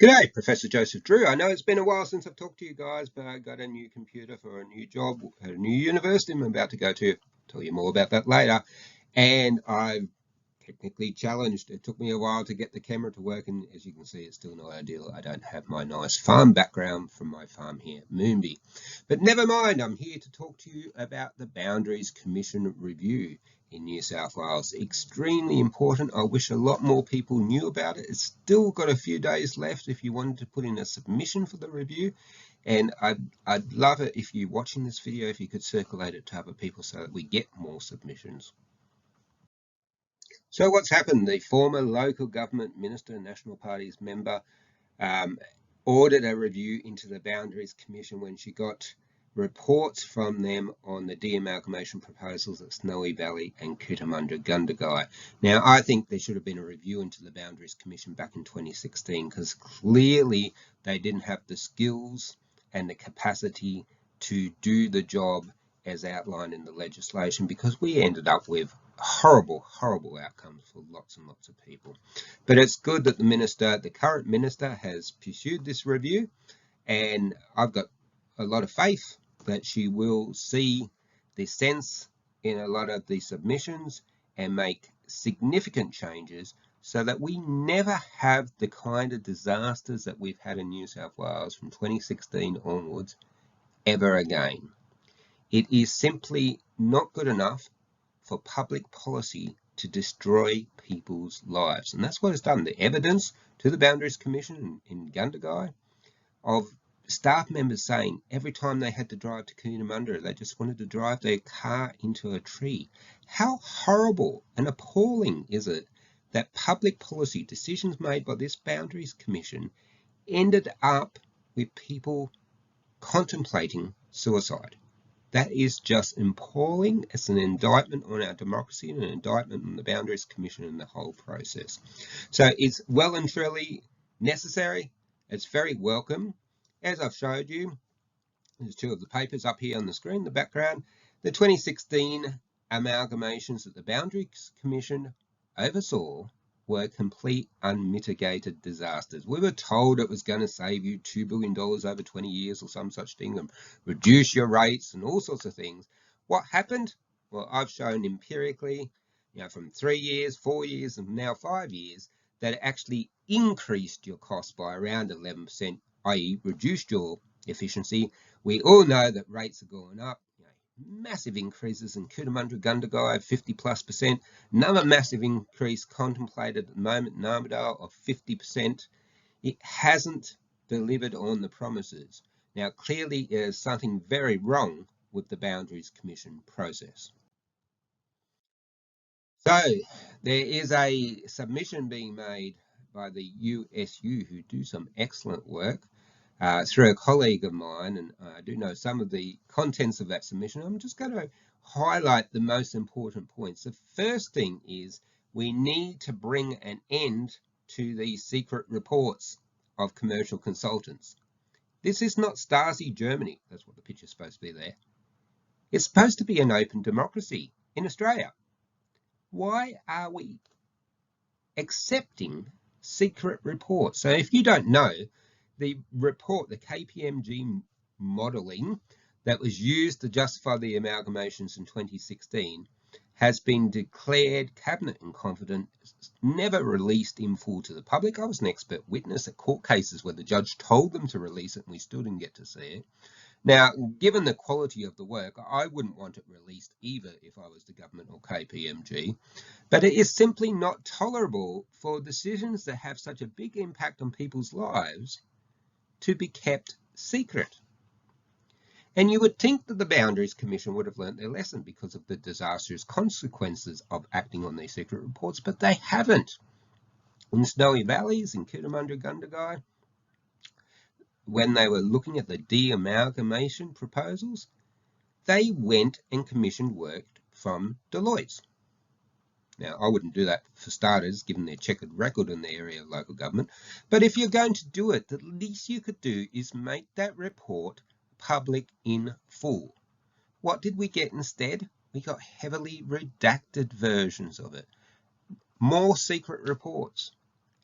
G'day, Professor Joseph Drew. I know it's been a while since I've talked to you guys, but I got a new computer for a new job at a new university I'm about to go to. Tell you more about that later. And I've technically challenged. It took me a while to get the camera to work, and as you can see, it's still not ideal. I don't have my nice farm background from my farm here at Moonby. But never mind, I'm here to talk to you about the Boundaries Commission review in New South Wales. Extremely important. I wish a lot more people knew about it. It's still got a few days left if you wanted to put in a submission for the review. And I'd love it if you're watching this video, if you could circulate it to other people so that we get more submissions. So what's happened? The former local government minister, National Party's member, ordered a review into the Boundaries Commission when she got reports from them on the de-amalgamation proposals at Snowy Valley and Cootamundra-Gundagai. Now, I think there should have been a review into the Boundaries Commission back in 2016 because clearly they didn't have the skills and the capacity to do the job as outlined in the legislation, because we ended up with horrible outcomes for lots and lots of people. But it's good that the current minister, has pursued this review, and I've got a lot of faith that she will see the sense in a lot of the submissions and make significant changes so that we never have the kind of disasters that we've had in New South Wales from 2016 onwards ever again. It is simply not good enough for public policy to destroy people's lives. And that's what it's done. The evidence to the Boundaries Commission in Gundagai of staff members saying every time they had to drive to Cootamundra, they just wanted to drive their car into a tree. How horrible and appalling is it that public policy decisions made by this Boundaries Commission ended up with people contemplating suicide? That is just appalling. It's an indictment on our democracy and an indictment on the Boundaries Commission and the whole process. So it's well and truly necessary. It's very welcome. As I've showed you, there's two of the papers up here on the screen, the background. The 2016 amalgamations that the Boundaries Commission oversaw were complete unmitigated disasters. We were told it was going to save you $2 billion over 20 years or some such thing and reduce your rates and all sorts of things. What happened? Well, I've shown empirically, from 3 years, 4 years, and now 5 years, that it actually increased your cost by around 11%, i.e. reduced your efficiency. We all know that rates are going up. Massive increases in Cootamundra-Gundagai of 50+%. Another massive increase contemplated at the moment in Armidale of 50%. It hasn't delivered on the promises. Now, clearly, there's something very wrong with the Boundaries Commission process. So, there is a submission being made by the USU, who do some excellent work, through a colleague of mine, and I do know some of the contents of that submission. I'm just going to highlight the most important points. The first thing is we need to bring an end to these secret reports of commercial consultants. This is not Stasi Germany. That's what the picture's supposed to be there. It's supposed to be an open democracy in Australia. Why are we accepting secret reports? So if you don't know, the report, the KPMG modelling that was used to justify the amalgamations in 2016 has been declared cabinet in confidence, never released in full to the public. I was an expert witness at court cases where the judge told them to release it and we still didn't get to see it. Now, given the quality of the work, I wouldn't want it released either if I was the government or KPMG, but it is simply not tolerable for decisions that have such a big impact on people's lives to be kept secret. And you would think that the Boundaries Commission would have learnt their lesson because of the disastrous consequences of acting on these secret reports, but they haven't. In Snowy Valleys, in Cootamundra-Gundagai, when they were looking at the de-amalgamation proposals, they went and commissioned work from Deloitte. Now, I wouldn't do that for starters, given their checkered record in the area of local government. But if you're going to do it, the least you could do is make that report public in full. What did we get instead? We got heavily redacted versions of it. More secret reports.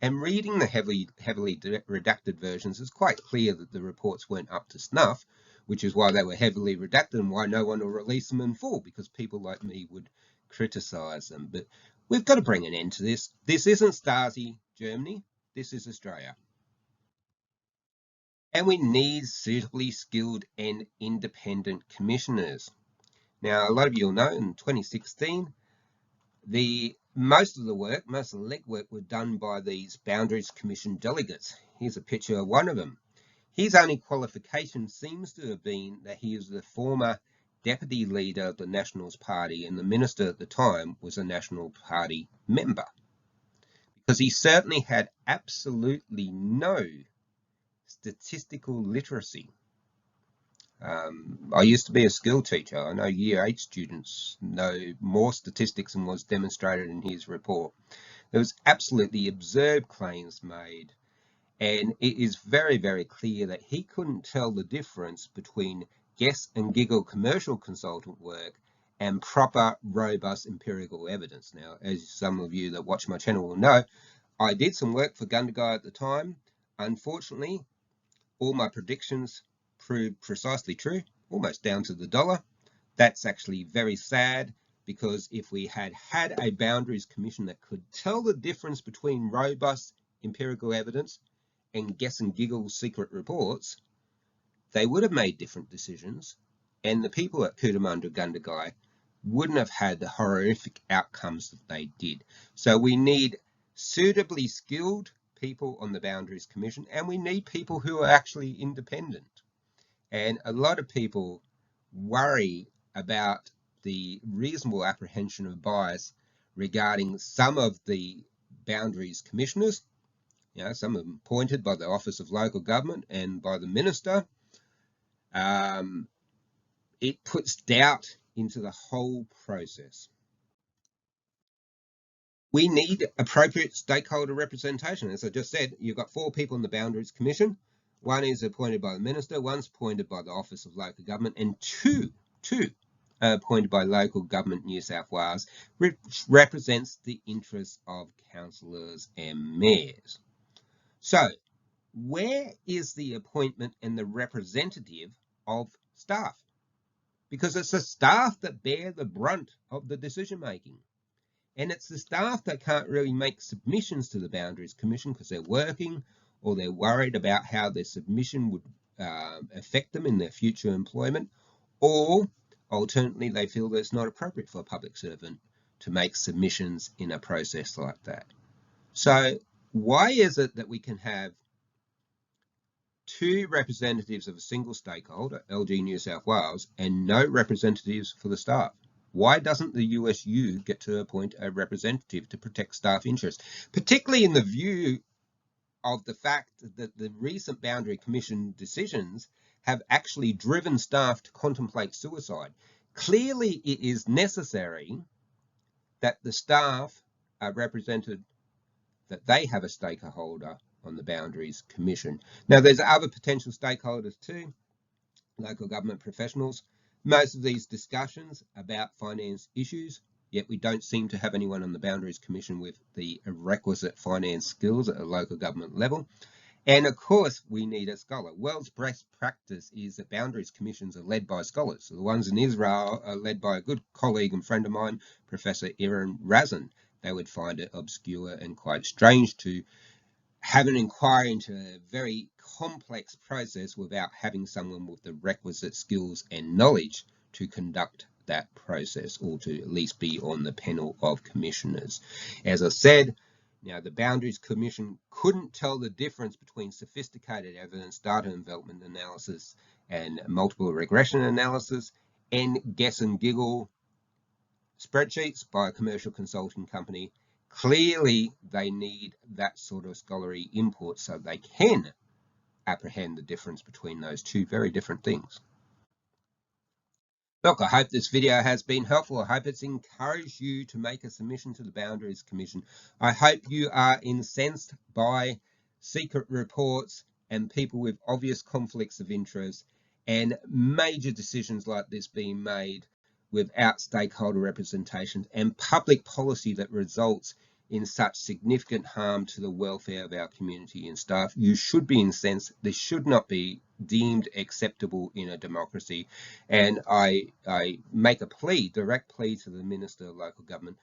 And reading the heavily redacted versions, it's quite clear that the reports weren't up to snuff, which is why they were heavily redacted and why no one will release them in full, because people like me would criticise them. But we've got to bring an end to this. This isn't Stasi Germany. This is Australia. And we need suitably skilled and independent commissioners. Now, a lot of you will know in 2016, most of the legwork were done by these Boundaries Commission delegates. Here's a picture of one of them. His only qualification seems to have been that he is the former deputy leader of the Nationals Party, and the minister at the time was a National Party member. Because he certainly had absolutely no statistical literacy. I used to be a school teacher. I know Year 8 students know more statistics than was demonstrated in his report. There was absolutely absurd claims made, and it is very, very clear that he couldn't tell the difference between guess and giggle commercial consultant work and proper, robust empirical evidence. Now, as some of you that watch my channel will know, I did some work for Gundagai at the time. Unfortunately, all my predictions proved precisely true, almost down to the dollar. That's actually very sad, because if we had had a Boundaries Commission that could tell the difference between robust empirical evidence and guess and giggle secret reports, they would have made different decisions, and the people at Cootamundra Gundagai wouldn't have had the horrific outcomes that they did. So we need suitably skilled people on the Boundaries Commission, and we need people who are actually independent. And a lot of people worry about the reasonable apprehension of bias regarding some of the Boundaries Commissioners. You know, some of them appointed by the Office of Local Government and by the Minister. It puts doubt into the whole process. We need appropriate stakeholder representation. As I just said, you've got 4 people in the Boundaries Commission. One is appointed by the Minister, one's appointed by the Office of Local Government, and two are appointed by Local Government New South Wales, which represents the interests of councillors and mayors. So, where is the appointment and the representative of staff? Because it's the staff that bear the brunt of the decision making. And it's the staff that can't really make submissions to the Boundaries Commission because they're working, or they're worried about how their submission would affect them in their future employment, or alternately they feel that it's not appropriate for a public servant to make submissions in a process like that. So why is it that we can have 2 representatives of a single stakeholder, LG New South Wales, and no representatives for the staff? Why doesn't the USU get to appoint a representative to protect staff interests, particularly in the view of the fact that the recent Boundary Commission decisions have actually driven staff to contemplate suicide? Clearly, it is necessary that the staff are represented, that they have a stakeholder on the Boundaries Commission. Now, there's other potential stakeholders too, local government professionals. Most of these discussions about finance issues, yet we don't seem to have anyone on the Boundaries Commission with the requisite finance skills at a local government level. And of course, we need a scholar. World's best practice is that Boundaries Commissions are led by scholars. So the ones in Israel are led by a good colleague and friend of mine, Professor Aaron Razin. They would find it obscure and quite strange to have an inquiry into a very complex process without having someone with the requisite skills and knowledge to conduct that process, or to at least be on the panel of commissioners. As I said, now the Boundaries Commission couldn't tell the difference between sophisticated evidence, data development analysis, and multiple regression analysis, and guess and giggle spreadsheets by a commercial consulting company. Clearly, they need that sort of scholarly input so they can apprehend the difference between those 2 very different things. Look, I hope this video has been helpful. I hope it's encouraged you to make a submission to the Boundaries Commission. I hope you are incensed by secret reports and people with obvious conflicts of interest and major decisions like this being made without stakeholder representation and public policy that results in such significant harm to the welfare of our community and staff. You should be incensed. This should not be deemed acceptable in a democracy. And I make a plea, direct plea to the Minister of Local Government,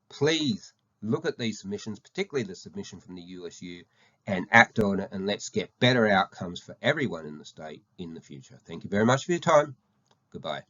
please look at these submissions, particularly the submission from the USU, and act on it, and let's get better outcomes for everyone in the state in the future. Thank you very much for your time. Goodbye.